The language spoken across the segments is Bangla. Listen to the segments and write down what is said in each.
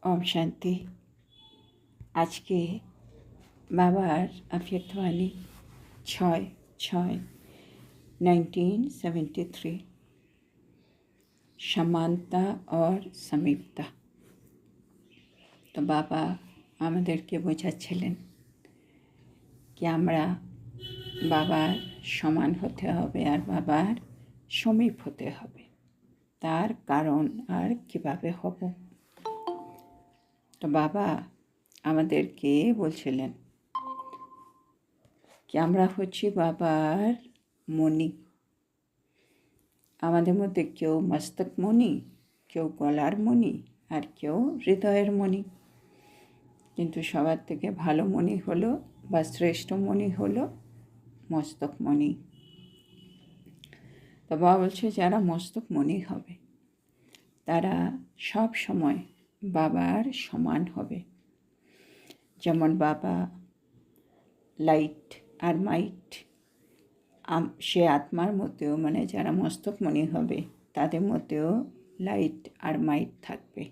ओम शांति। आज के बाबार आफियतवाणी 6/6/1973 समानता और समीपता। তো বাবা আমাদেরকে বোঝাচ্ছিলেন কি আমরা বাবার সমান হতে হবে আর বাবার সমীপ হতে হবে। তার কারণ আর কিভাবে হব। তো বাবা আমাদেরকে বলছিলেন কি আমরা হচ্ছি বাবার মণি। আমাদের মধ্যে কেউ মস্তক মণি, কেউ গলার মণি, আর কেউ হৃদয়ের মণি। কিন্তু সবার থেকে ভালো মণি হলো বা শ্রেষ্ঠ মণি হলো মস্তক মণি। তো বাবা বলছে যারা মস্তক মণি হবে তারা সব সময় বাবার সমান হবে। যেমন বাবা লাইট আর মাইট, সে আত্মার মধ্যেও মানে যারা মস্তক মণি হবে তাদের মধ্যেও লাইট আর মাইট থাকবে।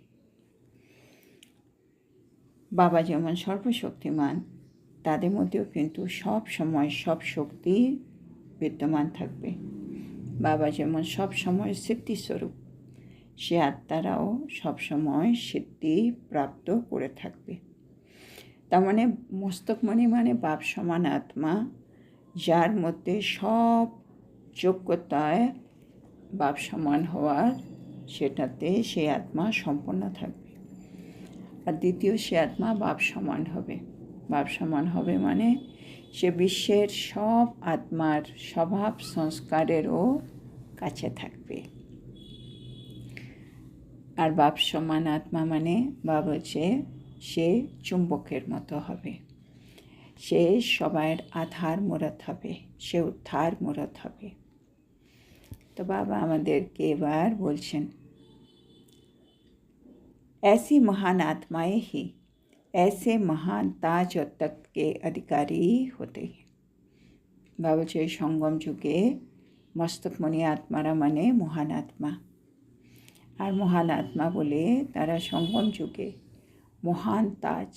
বাবা যেমন সর্বশক্তিমান তাদের মধ্যেও কিন্তু সব সময় সব শক্তি বিদ্যমান থাকবে। বাবা যেমন সব সময় সিদ্ধিস্বরূপ, সে আত্মারাও সবসময় সিদ্ধি প্রাপ্ত করে থাকবে। তার মানে মস্তকমণি মানে বাপ সমান আত্মা, যার মধ্যে সব যোগ্যতায় বাপ সমান হওয়ার সেটাতে সে আত্মা সম্পন্ন থাকবে। আর দ্বিতীয় সে আত্মা বাপ সমান হবে। বাপ সমান হবে মানে সে বিশ্বের সব আত্মার স্বভাব সংস্কারেরও কাছে থাকবে। আর বাপ সমান আত্মা মানে বাবা বলছে সে চুম্বকের মতো হবে। সে সবার আধার মূরত হবে, সে উদ্ধার মূরত হবে। তো বাবা আমাদেরকে এবার বলছেন ऐसी महान आत्माएं ही ऐसे महान ताज और तख्त के अधिकारी होते हैं। বাবা বলছে সঙ্গম যুগে মস্তকমণি আত্মারা মানে মহান আত্মা। আর মহান আত্মা বলে তারা সঙ্গম যুগে মহান তাজ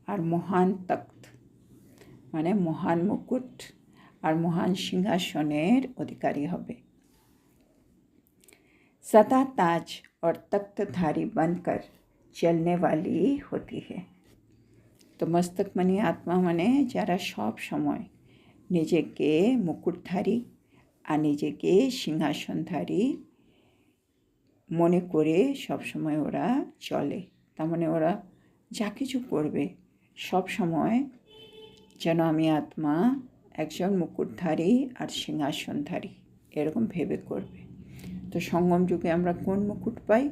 আর মহান তখ্ত মানে মহান মুকুট আর মহান সিংহাসনের অধিকারী হবে। सदा ताज और तख्तधारी बनकर चलने वाली होती है। তো মস্তকমণি আত্মা মানে যারা সব সময় নিজেকে মুকুটধারী আর নিজেকে সিংহাসনধারী মনে করে সবসময় ওরা চলে। তার মানে ওরা যা কিছু করবে সব সময় যেন আমি আত্মা একজন মুকুটধারী আর সিংহাসনধারী এরকম ভেবে করবে। তো সঙ্গম যুগে আমরা কোন মুকুট পাই?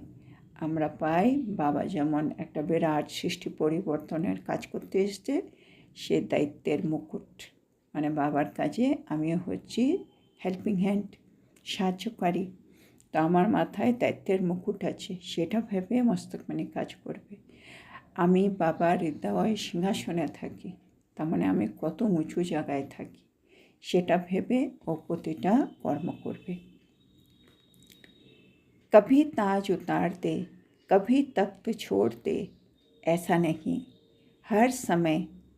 আমরা পাই বাবা যেমন একটা বিরাট সৃষ্টি পরিবর্তনের কাজ করতে এসছে, সে দায়িত্বের মুকুট মানে বাবার কাজে আমিও হচ্ছি হেল্পিং হ্যান্ড, সাহায্যকারী। তো আমার মাথায় দায়িত্বের মুকুট আছে, সেটা ভেবে মস্তকমণি কাজ করবে। আমি বাবার হৃদয় সিংহাসনে থাকি, তার মানে আমি কত উঁচু জায়গায় থাকি সেটা ভেবে ও প্রতিটা কর্ম করবে। कभी ताज उतारते कभी तख्त छोड़ते ऐसा नहीं, हर समय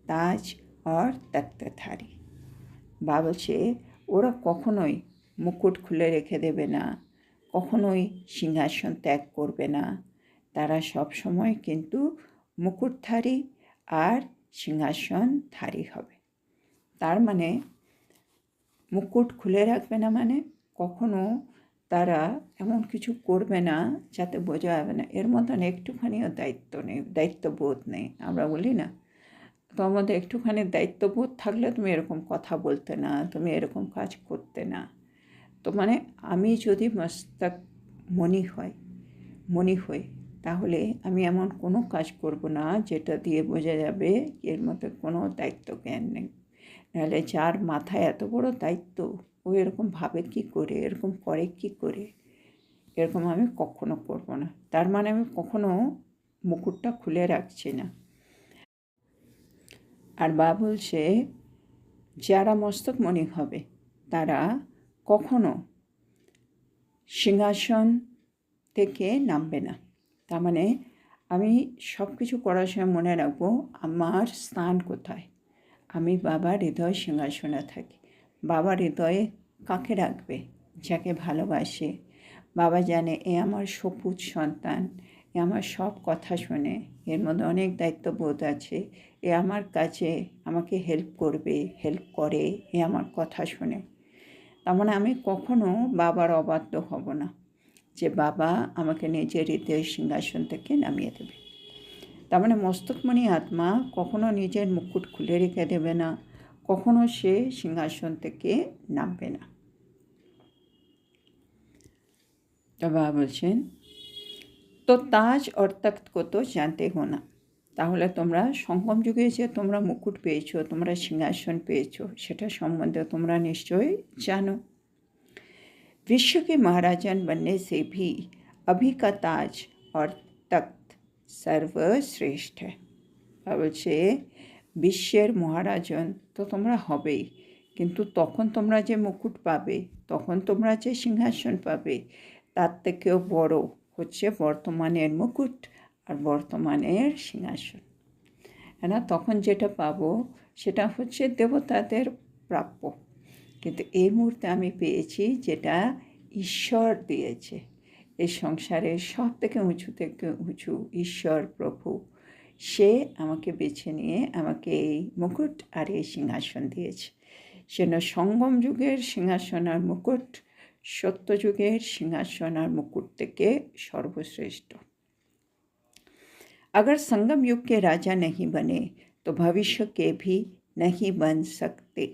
ताज और तख्तधारी। বাবা বলছে ওরা কখনোই মুকুট খুলে রেখে দেবে না, কখনোই সিংহাসন ত্যাগ করবে না। তারা সব সময় কিন্তু মুকুটধারী আর সিংহাসনধারী হবে। তার মানে মুকুট খুলে রাখবে না মানে কখনো তারা এমন কিছু করবে না যাতে বোঝা যাবে না এর মতন একটুখানিও দায়িত্ব নেই, দায়িত্ববোধ নেই। আমরা বলি না, তো আমাদের একটুখানি দায়িত্ববোধ থাকলে তুমি এরকম কথা বলতে না, তুমি এরকম কাজ করতে না। তো মানে আমি যদি মস্তক মণি হই তাহলে আমি এমন কোনো কাজ করব না যেটা দিয়ে বোঝা যাবে এর মধ্যে কোনো দায়িত্ব জ্ঞান নেই। নাহলে যার মাথায় এত বড় দায়িত্ব ও এরকম ভাবে কী করে, এরকম করে কী করে, এরকম আমি কখনো করব না। তার মানে আমি কখনো মুকুটটা খুলে রাখছি না। আর বাবা বলছে যারা মস্তকমণি হবে তারা কখনো সিংহাসন থেকে নামবে না। তার মানে আমি সব কিছু করার সময় মনে রাখবো আমার স্থান কোথায়। আমি বাবার হৃদয় সিংহাসনে থাকি। বাবার হৃদয়ে কাকে রাখবে? যাকে ভালোবাসে। বাবা জানে এ আমার সপুত সন্তান, এ আমার সব কথা শোনে, এর মধ্যে অনেক দায়িত্ববোধ আছে, এ আমার কাছে আমাকে হেল্প করবে, হেল্প করে, এ আমার কথা শোনে। তার মানে আমি কখনো বাবার অবাধ্য হব না যে বাবা আমাকে নিজের হৃদয় সিংহাসন থেকে নামিয়ে দেবে। তার মানে মস্তকমণি আত্মা কখনো নিজের মুকুট খুলে রেখে দেবে না, কখনো সে সিংহাসন থেকে নামবে না। তো বাবা বলছেন, তো তাজ और तख्त को तो जानते हो ना। তাহলে তোমরা সঙ্গম যুগে যে তোমরা মুকুট পেয়েছো, তোমরা সিংহাসন পেয়েছো, সেটা সম্বন্ধে তোমরা নিশ্চয়ই জানো। विश्व के महाराजन बनने से भी अभी का ताज और तख्त सर्वश्रेष्ठ है। বলছে বিশ্বের মহারাজন তো তোমরা হবেই, কিন্তু তখন তোমরা যে মুকুট পাবে, তখন তোমরা যে সিংহাসন পাবে, তার থেকেও বড় হচ্ছে বর্তমানের মুকুট আর বর্তমানের সিংহাসন। হ্যাঁ না, তখন যেটা পাবো সেটা হচ্ছে দেবতাদের প্রাপ্য, কিন্তু এই মুহূর্তে আমি পেয়েছি যেটা ঈশ্বর দিয়েছে। এই সংসারের সব থেকে উঁচু ঈশ্বর প্রভু, সে আমাকে বেছে নিয়ে আমাকে এই মুকুট আর এই সিংহাসন দিয়েছে। সেন সঙ্গম যুগের সিংহাসন আর মুকুট সত্যযুগের সিংহাসন আর মুকুট থেকে সর্বশ্রেষ্ঠ। अगर संगम युग के राजा नहीं बने तो भविष्य के भी नहीं बन सकते।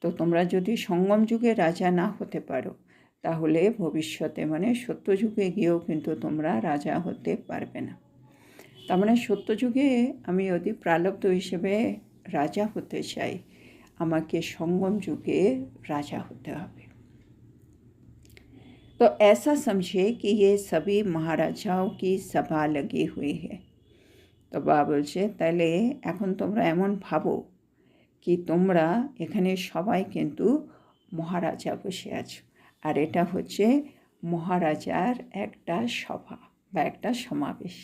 তো তোমরা যদি সঙ্গম যুগে রাজা না হতে পারো, তাহলে ভবিষ্যতে মানে সত্যযুগে গিয়েও কিন্তু তোমরা রাজা হতে পারবে না। তার মানে সত্যযুগে আমি যদি প্রালব্ধ হিসেবে রাজা হতে চাই, আমাকে সঙ্গম যুগে রাজা হতে হবে। तो ऐसा समझे कि ये सभी महाराजाओं की सभा लगी हुई है। তো বাবা বলছে তাহলে এখন তোমরা এমন ভাবো কি তোমরা এখানে সবাই কিন্তু মহারাজা বসে আছো, আর এটা হচ্ছে মহারাজার একটা সভা বা একটা সমাবেশ।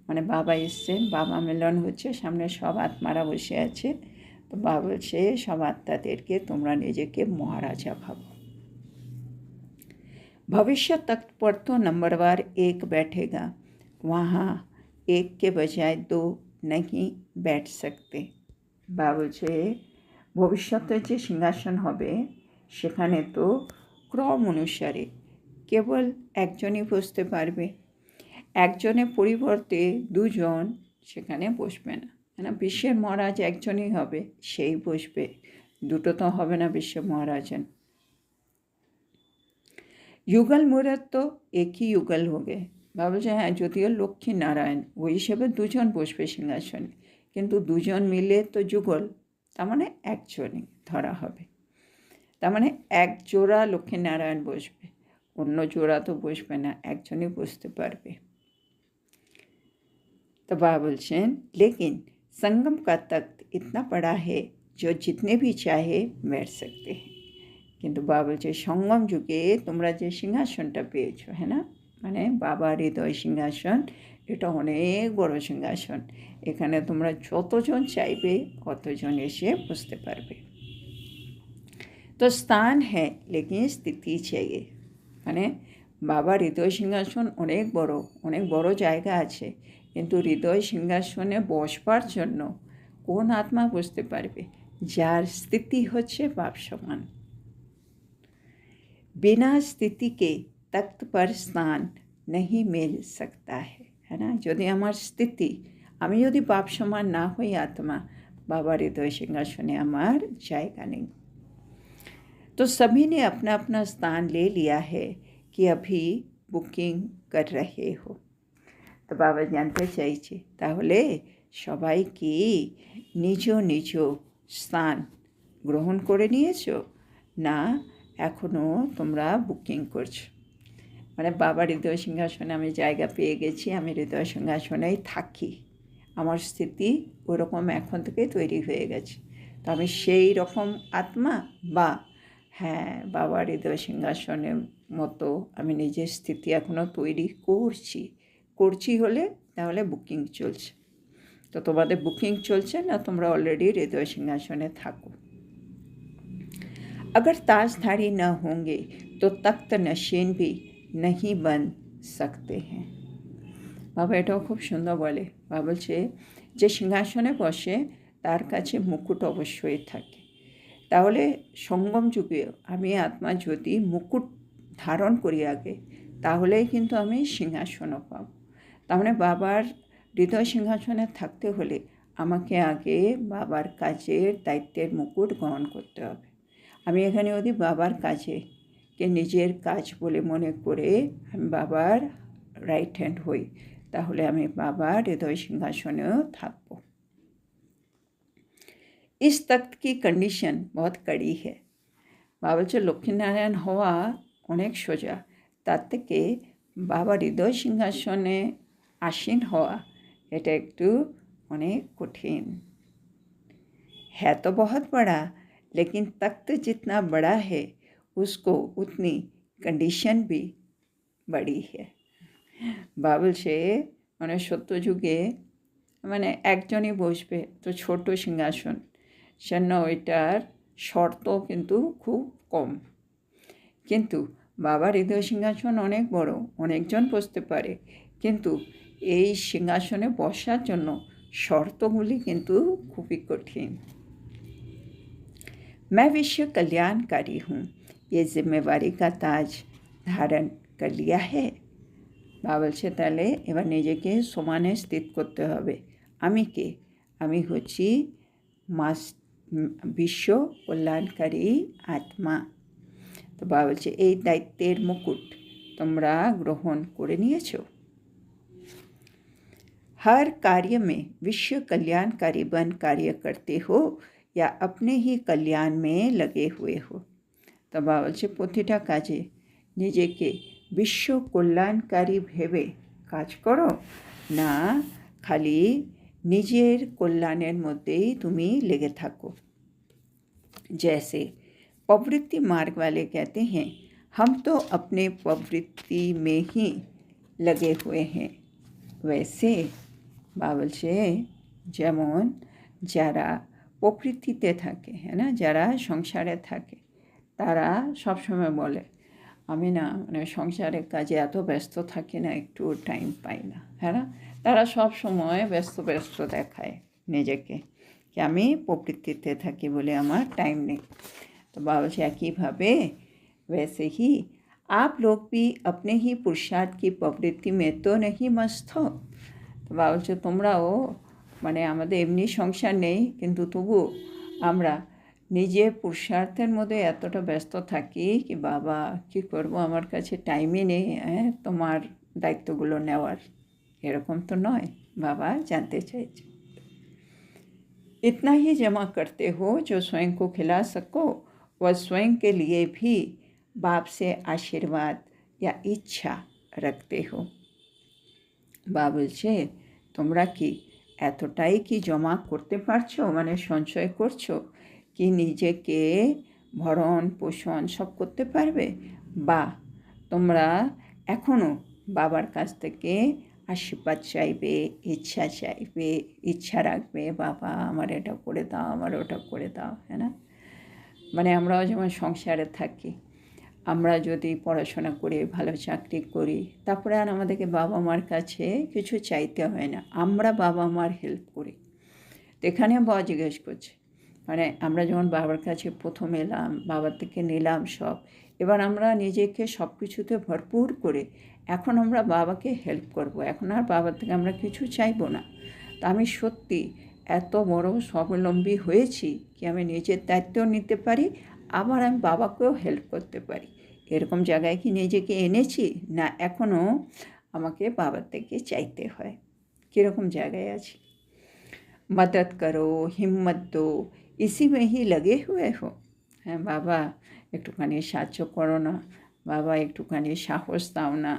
মানে বাবা এসছেন, বাবা মিলন হচ্ছে, সামনে সব আত্মারা বসে আছে। তো বাবা বলছে সব আত্মাদেরকে তোমরা নিজেকে মহারাজা ভাবো। भविष्य तख्त पर तो नंबरवार एक बैठेगा, वहाँ एक के बजाय दो नहीं बैठ सकते। বাবা বলছে ভবিষ্যতে যে সিংহাসন হবে সেখানে তো ক্রম অনুসারে কেবল একজনই বসতে পারবে, একজনের পরিবর্তে দুজন সেখানে বসবে না। না, বিশ্বের মহারাজ একজনই হবে, সেই বসবে, দুটো তো হবে না বিশ্বের মহারাজন। युगल मुहूर्त तो एक ही युगल हो गए। বাবা বলছে হ্যাঁ, যদিও লক্ষ্মী নারায়ণ ওই হিসেবে দুজন বসবে সিংহাসনে, কিন্তু দুজন মিলে তো যুগল, তার মানে একজনই ধরা হবে। তার মানে এক জোড়া লক্ষ্মী নারায়ণ বসবে, অন্য জোড়া তো বসবে না, একজনই বসতে পারবে। तो बाबा बोलছেন लेकिन संगम का तख्त इतना बड़ा है जो जितने भी चाहे बैठ सकते हैं। কিন্তু বাবা বলছে সঙ্গম যুগে তোমরা যে সিংহাসনটা পেয়েছো, হ্যাঁ না, মানে বাবার হৃদয় সিংহাসন, এটা অনেক বড় সিংহাসন, এখানে তোমরা যতজন চাইবে কতজন এসে বসতে পারবে। তো স্থান হ্যাঁ লেকিন স্থিতি চাইয়ে, মানে বাবার হৃদয় সিংহাসন অনেক বড় জায়গা আছে, কিন্তু হৃদয় সিংহাসনে বসবার জন্য কোন আত্মা বসতে পারবে? যার স্থিতি হচ্ছে বাপ সমান। बिना स्थिति के तख्त पर स्थान नहीं मिल सकता है ना। যদি আমার স্থিতি, আমি যদি বাপ সমান না হই আত্মা, বাবার হৃদয় সিংহাসনে আমার জায়গা নেই। तो सभी ने अपना अपना स्थान ले लिया है कि अभी बुकिंग कर रहे हो। তো বাবা জানতে চাইছে তাহলে সবাই কি নিজ নিজ স্থান গ্রহণ করে নিয়েছো, না এখনও তোমরা বুকিং করছো? মানে বাবার হৃদয় সিংহাসনে আমি জায়গা পেয়ে গেছি, আমি হৃদয় সিংহাসনেই থাকি, আমার স্থিতি ওরকম এখন থেকে তৈরি হয়ে গেছে, তো আমি সেই রকম আত্মা, বা হ্যাঁ বাবার হৃদয় সিংহাসনের মতো আমি নিজের স্থিতি এখনও তৈরি করছি হলে তাহলে বুকিং চলছে। তো তোমাদের বুকিং চলছে না, তোমরা অলরেডি হৃদয় সিংহাসনে থাকো। अगर ताजधारी न होंगे तो तख्त नशीन भी नहीं बन सकते हैं। বাবা এটাও খুব সুন্দর বলে। বাবা বলছে যে সিংহাসনে বসে তার কাছে মুকুট অবশ্যই থাকে। তাহলে সঙ্গম যুগে আমি আত্মা যদি মুকুট ধারণ করি আগে, তাহলেই কিন্তু আমি সিংহাসনও পাব। তার মানে বাবার হৃদয় সিংহাসনে থাকতে হলে আমাকে আগে বাবার কাজের দায়িত্বের মুকুট গ্রহণ করতে হবে। আমি এখানে যদি বাবার কাজে কে নিজের কাজ বলে মনে করে আমি বাবার রাইট হ্যান্ড হই, তাহলে আমি বাবার হৃদয় সিংহাসনেও থাকব। इस तख्त की कंडीशन बहुत कड़ी है। বাবা বলছে লক্ষ্মীনারায়ণ হওয়া অনেক সোজা, তার থেকে বাবা হৃদয় সিংহাসনে आसीन হওয়া এটা একটু অনেক কঠিন। है तो बहुत बड़ा, लेकिन तख्त जितना बड़ा है उसको उतनी कंडीशन भी बड़ी है। বাবা বলছে মানে সত্য যুগে মানে একজনই বসবে, তো ছোট সিংহাসন, সেজন্য ওইটার শর্ত কিন্তু খুব কম। কিন্তু বাবার হৃদয় সিংহাসন অনেক বড়, অনেকজন বসতে পারে, কিন্তু এই সিংহাসনে বসার জন্য শর্তগুলি কিন্তু খুবই কঠিন। मैं विश्व कल्याणकारी हूँ, ये जिम्मेवारी का ताज धारण कर लिया है। বাবা বলছে তাহলে এবার নিজেকে সমানে স্থিত করতে হবে। আমি কে? আমি হচ্ছি বিশ্ব কল্যাণকারী আত্মা। তো বাবা বলছে এই দায়িত্বের মুকুট তোমরা গ্রহণ করে নিয়েছো। हर कार्य में विश्व कल्याणकारी बन कार्य करते हो या अपने ही कल्याण में लगे हुए हो। তো বাবা বলছে প্রতিটা কাজে নিজেকে বিশ্ব কল্যাণকারী ভেবে কাজ করো, না খালি নিজের কল্যাণের মধ্যেই তুমি লেগে থাকো। जैसे प्रवृत्ति मार्ग वाले कहते हैं हम तो अपने प्रवृत्ति में ही लगे हुए हैं, वैसे বাবা বলছে যেমন যারা প্রবৃত্তিতে থাকে, হ্যাঁ না, যারা সংসারে থাকে তারা সবসময় বলে আমি না মানে সংসারের কাজে এত ব্যস্ত থাকি না, একটু টাইম পাই না, হ্যাঁ না, তারা সব সময় ব্যস্ত ব্যস্ত দেখায় নিজেকে कि আমি প্রবৃত্তিতে থাকি বলে আমার টাইম নেই। तो बाबा बलছে একইভাবে वैसे ही आप लोग भी अपने ही पुरुषार्थ की प्रवृत्ति में तो नहीं मस्त हो। तो बाबा বলছে তোমরাও মানে আমাদের এমনি সংসার নেই, কিন্তু তবু আমরা নিজে পুরুষার্থের মধ্যে এতটা ব্যস্ত থাকি কি বাবা কী করবো, আমার কাছে টাইমই নেই তোমার দায়িত্বগুলো নেওয়ার। এরকম তো নয়, বাবা জানতে চাইছে। इतना ही जमा करते हो जो स्वयं को खिला सको व स्वयं के लिए भी बाप से आशीर्वाद या इच्छा रखते हो। বাবা বলছে তোমরা কি এতটাই কি জমা করতে পারছো, মানে সঞ্চয় করছো কি নিজেকে ভরণ পোষণ সব করতে পারবে, বা তোমরা এখনও বাবার কাছ থেকে আশীর্বাদ চাইবে, ইচ্ছা চাইবে, ইচ্ছা রাখবে বাবা আমার এটা করে দাও, আমার ওটা করে দাও, হ্যাঁ না। মানে আমরাও যেমন সংসারে থাকি, আমরা যদি পড়াশোনা করে ভালো চাকরি করি তারপরে আর আমাদেরকে বাবা মার কাছে কিছু চাইতে হয় না, আমরা বাবা মার হেল্প করি। তো এখানে বাবা জিজ্ঞেস করছে মানে আমরা যখন বাবার কাছে প্রথম এলাম, বাবার থেকে নিলাম সব, এবার আমরা নিজেকে সব কিছুতে ভরপুর করে এখন আমরা বাবাকে হেল্প করব, এখন আর বাবার থেকে আমরা কিছু চাইবো না। তা আমি সত্যি এত বড় স্বাবলম্বী হয়েছি কি আমি নিজের দায়িত্বও নিতে পারি, আবার আমি বাবাকেও হেল্প করতে পারি। এরকম জায়গায় কি নিজেকে এনেছি, না এখনও আমাকে বাবার থেকে চাইতে হয়? কীরকম জায়গায় আছি? मदद करो, हिम्मत दो, इसी में ही लगे हुए हो। হ্যাঁ বাবা একটুখানি সাহায্য করো না, বাবা একটুখানি সাহস দাও না,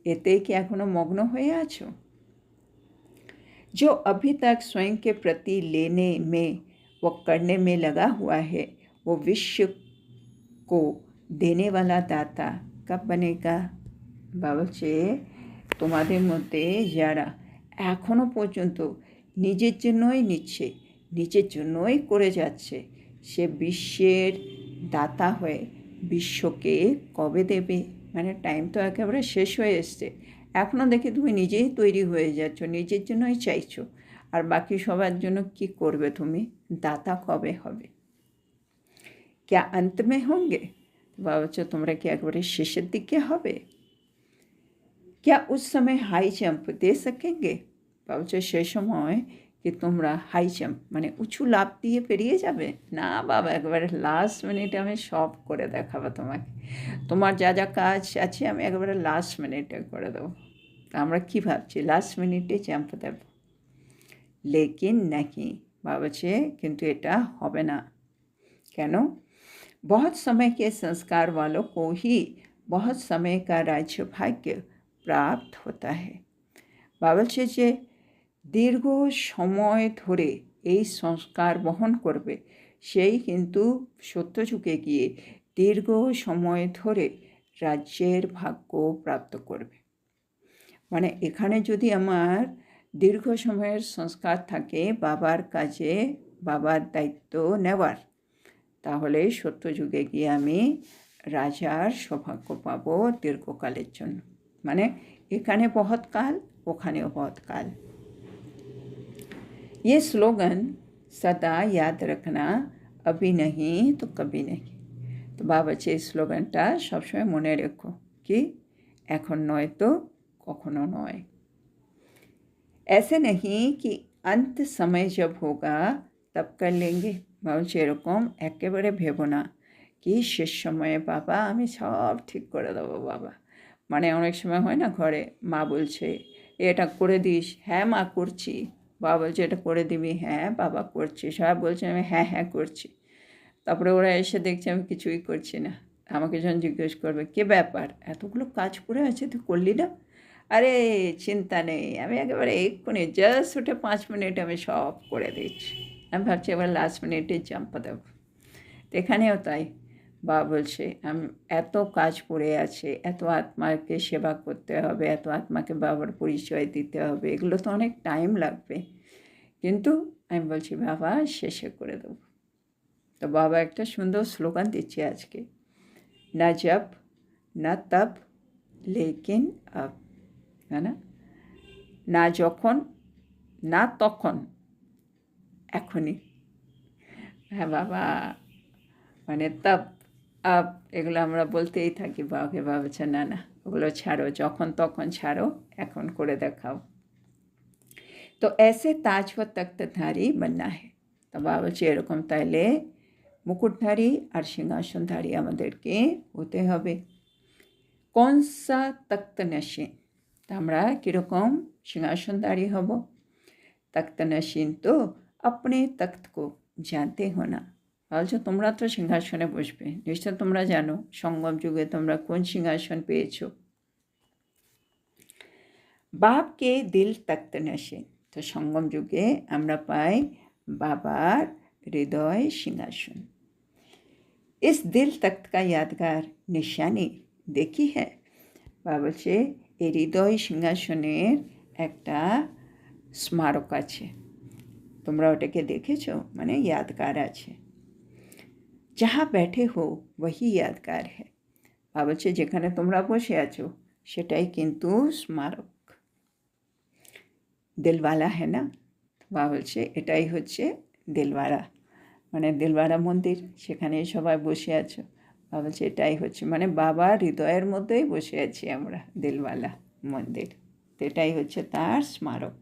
এতেই কি এখনও মগ্ন হয়ে আছো? जो अभी तक स्वयं के प्रति लेने में व करने में लगा हुआ है वो विश्व को देने वाला दाता कब बनेगा? বাবা বলছে তোমাদের মধ্যে যারা এখনও পর্যন্ত নিজের জন্যই নিচ্ছে, নিজের জন্যই করে যাচ্ছে, সে বিশ্বের দাতা হয়ে বিশ্বকে কবে দেবে? মানে টাইম তো একেবারে শেষ হয়ে এসছে, এখনও দেখি তুমি নিজেই তৈরি হয়ে যাচ্ছ, নিজের জন্যই চাইছো, আর বাকি সবার জন্য কি করবে তুমি? দাতা কবে হবে? क्या अंत में होंगे? বাবা বলছে তোমরা কি একবারে শেষের দিকে হবে? क्या उस समय हाई जंप दे सकेंगे? বাবা বলছে সেই সময় কি তোমরা হাই জাম্প মানে উঁচু লাফ দিয়ে পেরিয়ে যাবে? না বাবা, একবারে লাস্ট মিনিটে আমি সব করে দেখাবো তোমাকে, তোমার যা যা কাজ আছে আমি একেবারে লাস্ট মিনিটে করে দেবো। তা আমরা কী ভাবছি লাস্ট মিনিটে জাম্প দেব? লেকিন নাকি, বাবা বলছে কিন্তু এটা হবে না। কেন? बहुत समय के संस्कार वालों को ही बहुत समय का राज्य भाग्य प्राप्त होता है। বাবা বলছে যে দীর্ঘ সময় ধরে এই সংস্কার বহন করবে সেই কিন্তু সত্যযুগে গিয়ে দীর্ঘ সময় ধরে রাজ্যের ভাগ্য প্রাপ্ত করবে। মানে এখানে যদি আমার দীর্ঘ সময়ের সংস্কার থাকে বাবার কাজে, বাবার দায়িত্ব নেওয়ার, তাহলে সত্যযুগে গিয়ে আমি রাজার সৌভাগ্য পাবো দীর্ঘকালের জন্য। মানে এখানে বহুত কাল, ওখানেও বহুত কাল। ये স্লোগান সদা याद रखना, अभी नहीं तो कभी नहीं। তো বাবা বলছে এই স্লোগানটা সবসময় মনে রেখো, কি এখন নয় তো কখনো নয়। ऐसे नहीं कि अंत समय जब होगा तब कर लेंगे। বাবা বলছে এরকম একেবারে ভেবো না কি শেষ সময়ে বাবা আমি সব ঠিক করে দেবো বাবা। মানে অনেক সময় হয় না ঘরে মা বলছে এটা করে দিস, হ্যাঁ মা করছি, বাবা বলছে এটা করে দিবি, হ্যাঁ বাবা করছি, সবাই বলছে আমি হ্যাঁ হ্যাঁ করছি, তারপরে ওরা এসে দেখছে আমি কিছুই করছি না, আমাকে যখন জিজ্ঞেস করবে কে ব্যাপার এতগুলো কাজ পড়ে আছে তুই করলি না? আরে চিন্তা নেই, আমি একেবারে এক্ষুনি জাস্ট উঠে 5 মিনিট আমি সব করে দিচ্ছি। আমি ভাবছি এবার লাস্ট মিনিটে জাম্প দেব। তো এখানেও তাই বাবা বলছে আমি এত কাজ পড়ে আছে, এত আত্মাকে সেবা করতে হবে, এত আত্মাকে বাবার পরিচয় দিতে হবে, এগুলো তো অনেক টাইম লাগবে, কিন্তু আমি বলছি বাবা শেষে করে দেবো। তো বাবা একটা সুন্দর স্লোগান দিচ্ছে আজকে, না জব না তব লেকিন আব, है ना? না যখন না তখন, এখনই। হ্যাঁ বাবা, মানে তব আব এগুলো আমরা বলতেই থাকি বাবাকে, বাবা বলছে না না ওগুলো ছাড়ো, যখন তখন ছাড়ো, এখন করে দেখাও। তো ऐसे ताज व तख्तधारी बनना है। তো বাবা বলছে এরকম তাইলে মুকুটধারী আর সিংহাসনধারী আমাদেরকে হতে হবে। কোন সা তখ্ত নশীন, তো আমরা কীরকম সিংহাসনধারী হব? তখ্ত নশীন তো अपने तख्त को जानते हो ना। বলছো তোমরা তো সিংহাসনে বসবে, নিশ্চয় তোমরা জানো সঙ্গম যুগে তোমরা কোন সিংহাসন পেয়েছো। বাপকে দিল তখ্ত নশীন, তো সঙ্গম যুগে আমরা পাই বাবার হৃদয় সিংহাসন। इस दिल तख्त का यादगार निशानी देखी है। বাবা বলছে এই হৃদয় সিংহাসনের একটা স্মারক আছে, তোমরা ওটাকে দেখেছো? মানে यादगार আছে। जहाँ बैठे हो वही यादगार है। বাবা বলছে যেখানে তোমরা বসে আছো সেটাই কিন্তু স্মারক। দিলওয়ালা है ना, বাবা বলছে এটাই হচ্ছে দিলওয়ালা, মানে দিলওয়ালা মন্দির, সেখানে সবাই বসে আছো। বাবা বলছে এটাই হচ্ছে মানে বাবার হৃদয়ের মধ্যেই বসে আছি আমরা, দিলওয়ালা মন্দির, তো এটাই হচ্ছে তার স্মারক।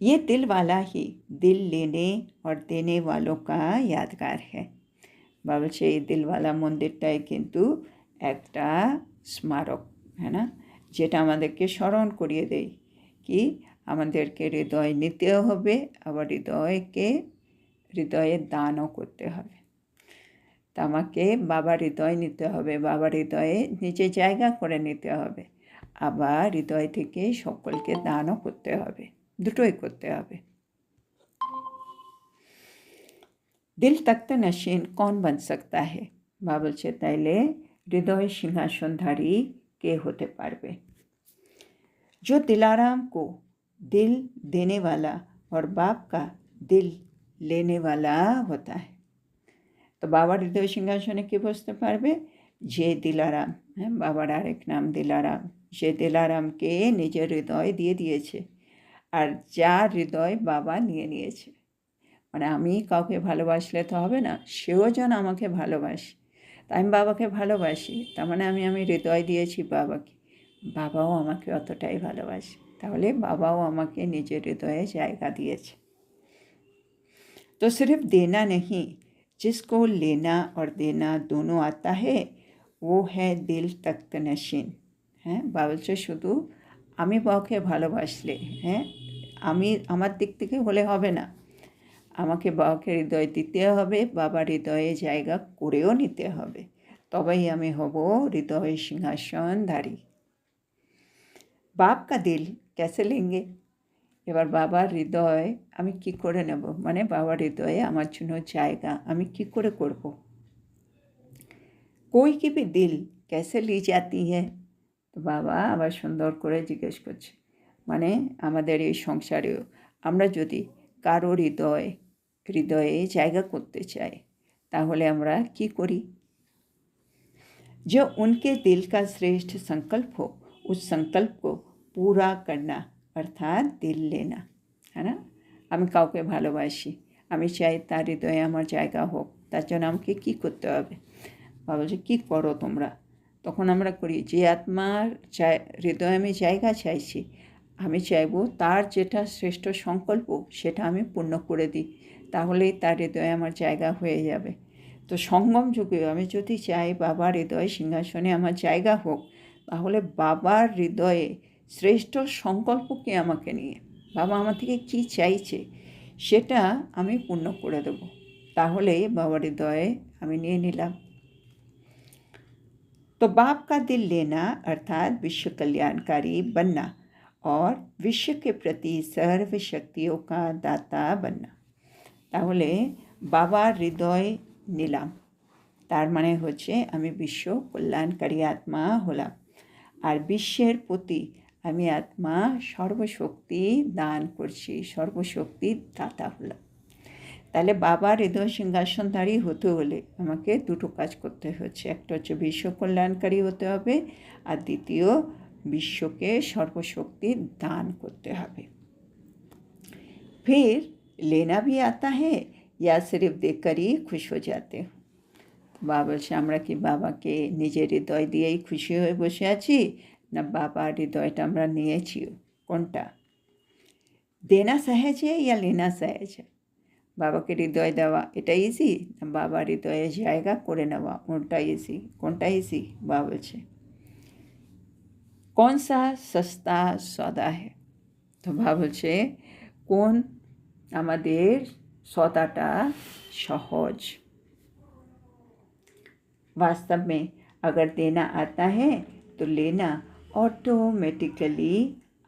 ये दिल वाला ही दिल लेने और देने वालों का यादगार है। বাবা বলছে এই দিলওয়ালা মন্দিরটাই কিন্তু একটা স্মারক, হ্যাঁ না, যেটা আমাদেরকে স্মরণ করিয়ে দেয় কি আমাদেরকে হৃদয় নিতেও হবে, আবার হৃদয়ে দানও করতে হবে। তা আমাকে বাবার হৃদয় নিতে হবে, বাবার হৃদয়ে নিজে জায়গা করে নিতে হবে, আবার হৃদয় থেকে সকলকে দানও করতে হবে, দুটোই করতে হবে। দিল তখ্ত নশীন কौन बन सकता है। বাবা বলছে তাইলে হৃদয় সিংহাসনধারী কে হতে পারবে? जो दिलाराम को दिल देने वाला और बाप का दिल लेने वाला होता है। तो बाবার হৃদয় সিংহাসনে কে বসতে পারবে? যে দিলারাম, হ্যাঁ, বাবার আরেক নাম দিলারাম, সে দিলারামকে নিজের হৃদয় দিয়ে দিয়েছে, আর যার হৃদয় বাবা নিয়ে নিয়েছে। মানে আমি কাউকে ভালোবাসলে তো হবে না, সেও যেন আমাকে ভালোবাসে। তা আমি বাবাকে ভালোবাসি, তার মানে আমি হৃদয় দিয়েছি বাবাকে, বাবাও আমাকে অতটাই ভালোবাসে। তাহলে বাবাও আমাকে নিজের হৃদয়ে জায়গা দিয়েছে। तो सिर्फ देना नहीं, जिसको लेना और देना दोनों आता है वो है दिल तख्त नशीन। হ্যাঁ, বাবা বলছে শুধু আমি বাবাকে ভালোবাসলে, হ্যাঁ, আমি আমার দিক থেকে হলে হবে না, আমাকে বাবাকে হৃদয় দিতে হবে, বাবার হৃদয়ে জায়গা করেও নিতে হবে, তবেই আমি হব হৃদয় সিংহাসনধারী। বাপ কা দিল कैसे लेंगे? এবার বাবার হৃদয় আমি কি করে নেব, মানে বাবার হৃদয়ে আমার জন্য জায়গা আমি কি করে করব? कोई की भी दिल कैसे ली जाती है? তো বাবা আবার সুন্দর করে জিজ্ঞেস করছে, মানে আমাদের এই সংসারেও আমরা যদি কারো হৃদয়ে জায়গা করতে চাই তাহলে আমরা কি করি? जो उनके दिल का श्रेष्ठ संकल्प हो उस संकल्प को पूरा करना अर्थात दिल लेना, है ना? আমি কাউকে ভালোবাসি, আমি চাই তার হৃদয়ে আমার জায়গা হোক, তার জন্য আমাকে কী করতে হবে? বাবা বলছে কী করো তোমরা? তখন আমরা করি, যে আত্মার হৃদয়ে আমি জায়গা চাইছি, আমি চাইবো তার যেটা শ্রেষ্ঠ সংকল্প সেটা আমি পূর্ণ করে দিই, তাহলেই তার হৃদয়ে আমার জায়গা হয়ে যাবে। তো সঙ্গম যুগে আমি যদি চাই বাবার হৃদয় সিংহাসনে আমার জায়গা হোক, তাহলে বাবার হৃদয়ে শ্রেষ্ঠ সংকল্পকে আমাকে নিয়ে বাবা আমার থেকে কী চাইছে সেটা আমি পূর্ণ করে দেব, তাহলেই বাবার হৃদয়ে আমি নিয়ে নিলাম। तो बाप का दिल लेना अर्थात विश्व कल्याणकारी बनना और विश्व के प्रति सर्व शक्तियों का दाता बनना। তাহলে বাবার হৃদয় নিলাম, তার মানে হচ্ছে আমি বিশ্ব কল্যাণকারী আত্মা হলাম, আর বিশ্বের প্রতি আমি আত্মা সর্বশক্তি দান করছি, সর্বশক্তির দাতা হলাম। তাহলে বাবার হৃদয় সিংহাসনধারী হতে হলে আমাকে দুটো কাজ করতে হচ্ছে, একটা হচ্ছে বিশ্ব কল্যাণকারী হতে হবে, আর দ্বিতীয় বিশ্বকে সর্বশক্তি দান করতে হবে। फिर लेना भी आता है या सिर्फ देखकर ही खुश हो जाते हो? বাবা বলছে আমরা কি বাবাকে নিজের হৃদয় দিয়েই খুশি হয়ে বসে আছি, না বাবার হৃদয়টা আমরা নিয়েছিও? কোনটা? দেনা সহজ ইয়া লেনা সহজ? বাবাকে হৃদয় দেওয়া এটা ইজি, না বাবার হৃদয়ে জায়গা করে নেওয়া ওটা ইজি? কোনটা ইজি? বাবা বলছে कौन सा सस्ता सौदा है? তো বাবা বলছে কোন আমাদের সদাটা সহজ। वास्तव में अगर देना आता है तो लेना ऑटोमेटिकली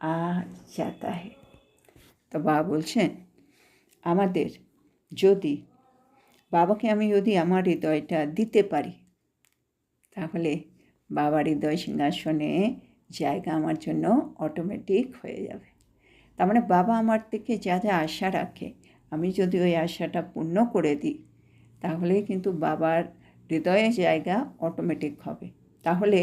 आ जाता है। তো বাবা বলছেন আমাদের যদি বাবাকে আমি যদি আমার হৃদয়টা দিতে পারি, তাহলে বাবার হৃদয় সিংহাসনে জায়গা আমার জন্য অটোমেটিক হয়ে যাবে। তার মানে বাবা আমার থেকে যা যা আশা রাখে আমি যদি ওই আশাটা পূর্ণ করে দিই, তাহলে কিন্তু বাবার হৃদয়ে জায়গা অটোমেটিক হবে। তাহলে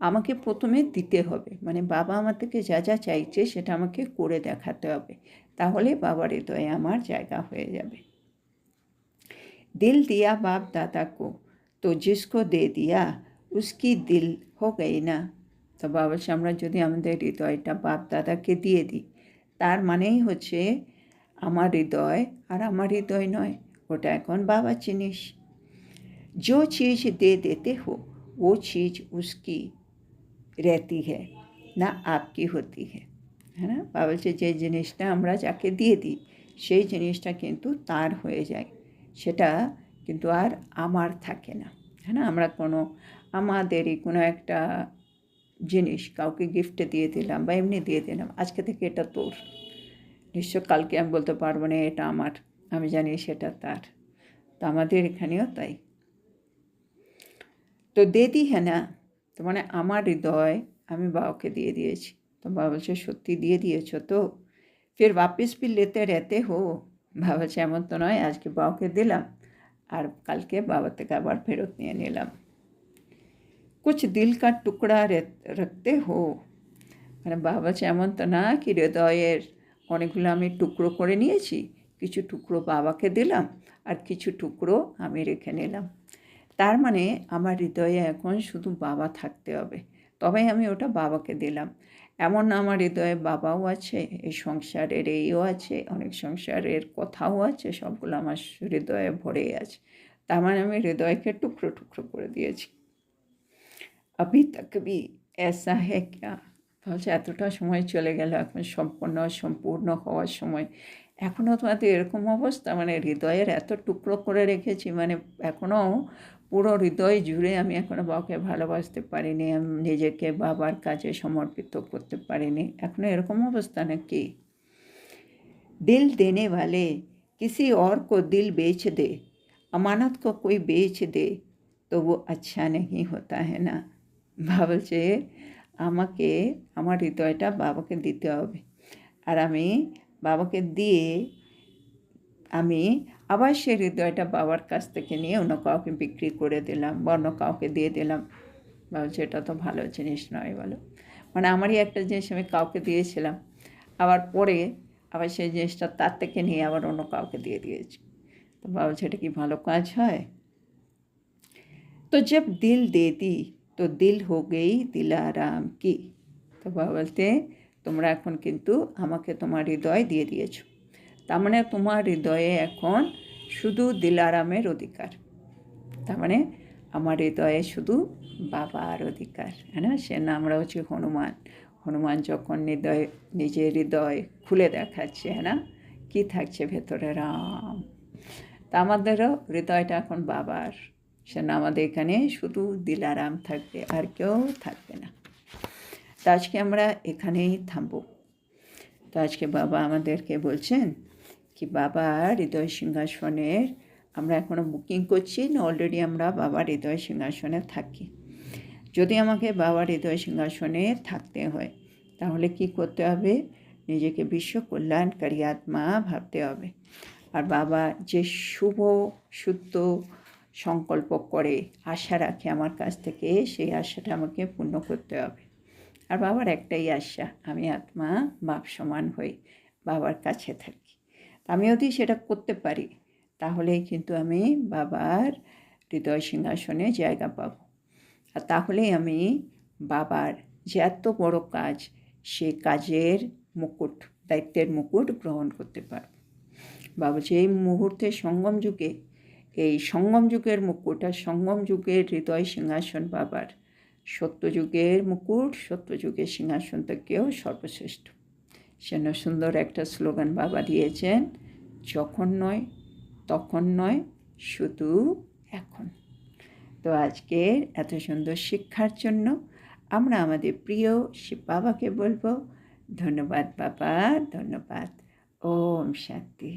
আমাকে প্রথমে দিতে হবে, মানে বাবা আমার থেকে যা যা চাইছে সেটা আমাকে করে দেখাতে হবে, তাহলে বাবার হৃদয়ে আমার জায়গা হয়ে যাবে। दिल दिया बाप दादा को तो जिसको दे दिया उसकी दिल हो गई ना। তো বাবা বলছে আমরা যদি আমাদের হৃদয়টা বাপ দাদাকে দিয়ে দিই, তার মানেই হচ্ছে আমার হৃদয় আর আমার হৃদয় নয়, ওটা এখন বাবার জিনিস। जो चीज़ दे देते हो वो चीज़ उसकी रहती है ना आपकी होती है, है ना? বাবা বলছে যে জিনিসটা আমরা যাকে দিয়ে দিই সেই জিনিসটা কিন্তু তার হয়ে যায়, সেটা কিন্তু আর আমার থাকে না, হ্যাঁ না? আমরা আমাদেরই কোনো একটা জিনিস কাউকে গিফটে দিয়ে দিলাম বা এমনি দিয়ে দিলাম, আজকে থেকে এটা তোর, নিশ্চয় কালকে আমি বলতে পারবো না এটা আমার, আমি জানি সেটা তার। তো আমাদের এখানেও তাই। তো দে দি হ্যাঁ না, তো মানে আমার হৃদয় আমি বাবাকে দিয়ে দিয়েছি, तो बाबा বলছে সত্যি দিয়ে দিয়েছো তো? फिर वापस भी लेते रहते हो? বাবা বলছে এমন তো নয়, আজকে বাবাকে দিলাম আর কালকে বাবা থেকে আবার ফেরত নিয়ে নিলাম। कुछ दिल का टुकड़ा रखते हो? মানে বাবা বলছে এমন তো না কি হৃদয়ের অনেকগুলো আমি টুকরো করে নিয়েছি, কিছু টুকরো বাবাকে দিলাম আর কিছু টুকরো আমি রেখে নিলাম। তার মানে আমার হৃদয়ে এখন শুধু বাবা থাকতে হবে, তবেই আমি ওটা বাবাকে দিলাম। এমন না আমার হৃদয়ে বাবাও আছে, এই সংসারের এইও আছে, অনেক সংসারের কথাও আছে, সবগুলো আমার হৃদয়ে ভরে আছে। তার মানে আমি হৃদয়কে টুকরো টুকরো করে দিয়েছি। अभी तक भी ऐसा है क्या? ভাবছে এতটা সময় চলে গেল, এখন সম্পূর্ণ হওয়ার সময়, এখনও তোমাদের এরকম অবস্থা? মানে হৃদয়ের এত টুকরো করে রেখেছি, মানে এখনও পুরো হৃদয় জুড়ে আমি এখনও বাবাকে ভালোবাসতে পারিনি, আমি নিজেকে বাবার কাজে সমর্পিত করতে পারিনি, এখনও এরকম অবস্থা নাকি? दिल देने वाले किसी और को दिल बेच दे, अमानत को कोई बेच दे तो वो अच्छा नहीं होता है ना। ভাবছে আমাকে আমার হৃদয়টা বাবাকে দিতে হবে, আর আমি বাবাকে দিয়ে আমি আবার সেই হৃদয়টা বাবার কাছ থেকে নিয়ে অন্য কাউকে বিক্রি করে দিলাম বা অন্য কাউকে দিয়ে দিলাম। ভাবছে এটা তো ভালো জিনিস নয় বলো। মানে আমারই একটা জিনিস আমি কাউকে দিয়েছিলাম, আবার পরে আবার সেই জিনিসটা তার থেকে নিয়ে আবার অন্য কাউকে দিয়ে দিয়েছি। তো ভাবছে এটা কি ভালো কাজ হয়? তো जब दिल दे दी तो दिल हो गई दिलाराम की। তো বাবা বলতে তোমরা এখন কিন্তু আমাকে তোমার হৃদয় দিয়ে দিয়েছো, তার মানে তোমার হৃদয়ে এখন শুধু দিলারামের অধিকার। তার মানে আমার হৃদয়ে শুধু বাবার অধিকার, হ্যাঁ না? সে নামরা হচ্ছে হনুমান। হনুমান যখন নিজের হৃদয় খুলে দেখাচ্ছে, হ্যাঁ না, কী থাকছে ভেতরে? রাম। তা আমাদেরও হৃদয়টা এখন বাবার, সে না আমাদের এখানে শুধু দিলারাম থাকবে, আর কেউ থাকবে না। তো আজকে আমরা এখানেই থামব। তো আজকে বাবা আমাদেরকে বলছেন কি বাবার হৃদয় সিংহাসনের আমরা এখনও বুকিং করছি না, অলরেডি আমরা বাবার হৃদয় সিংহাসনে থাকি। যদি আমাকে বাবার হৃদয় সিংহাসনে থাকতে হয় তাহলে কি করতে হবে? নিজেকে বিশ্ব কল্যাণকারী আত্মা ভাবতে হবে। আর বাবা যে শুভ শুদ্ধ সংকল্প করে, আশা রাখে আমার কাছ থেকে, সেই আশাটা আমাকে পূর্ণ করতে হবে। আর বাবার একটাই আশা, আমি আত্মা বাপ সমান হই, বাবার কাছে থাকি। আমি যদি সেটা করতে পারি তাহলেই কিন্তু আমি বাবার হৃদয় সিংহাসনে জায়গা পাব। আর তাহলেই আমি বাবার যে এত বড় কাজ, সে কাজের মুকুট, দায়িত্বের মুকুট গ্রহণ করতে পারব। বাবা যে এই মুহূর্তে সঙ্গম যুগে, এই সঙ্গম যুগের মুকুট আর সঙ্গম যুগের হৃদয় সিংহাসন বাবার, সত্যযুগের মুকুট, সত্যযুগের সিংহাসন থেকেও সর্বশ্রেষ্ঠ। সেন সুন্দর একটা স্লোগান বাবা দিয়েছেন, যখন নয় তখন নয়, শুধু এখন। তো আজকের এত সুন্দর শিক্ষার জন্য আমরা আমাদের প্রিয় শিব বাবাকে বলবো ধন্যবাদ বাবা, ধন্যবাদ। ওম শান্তি।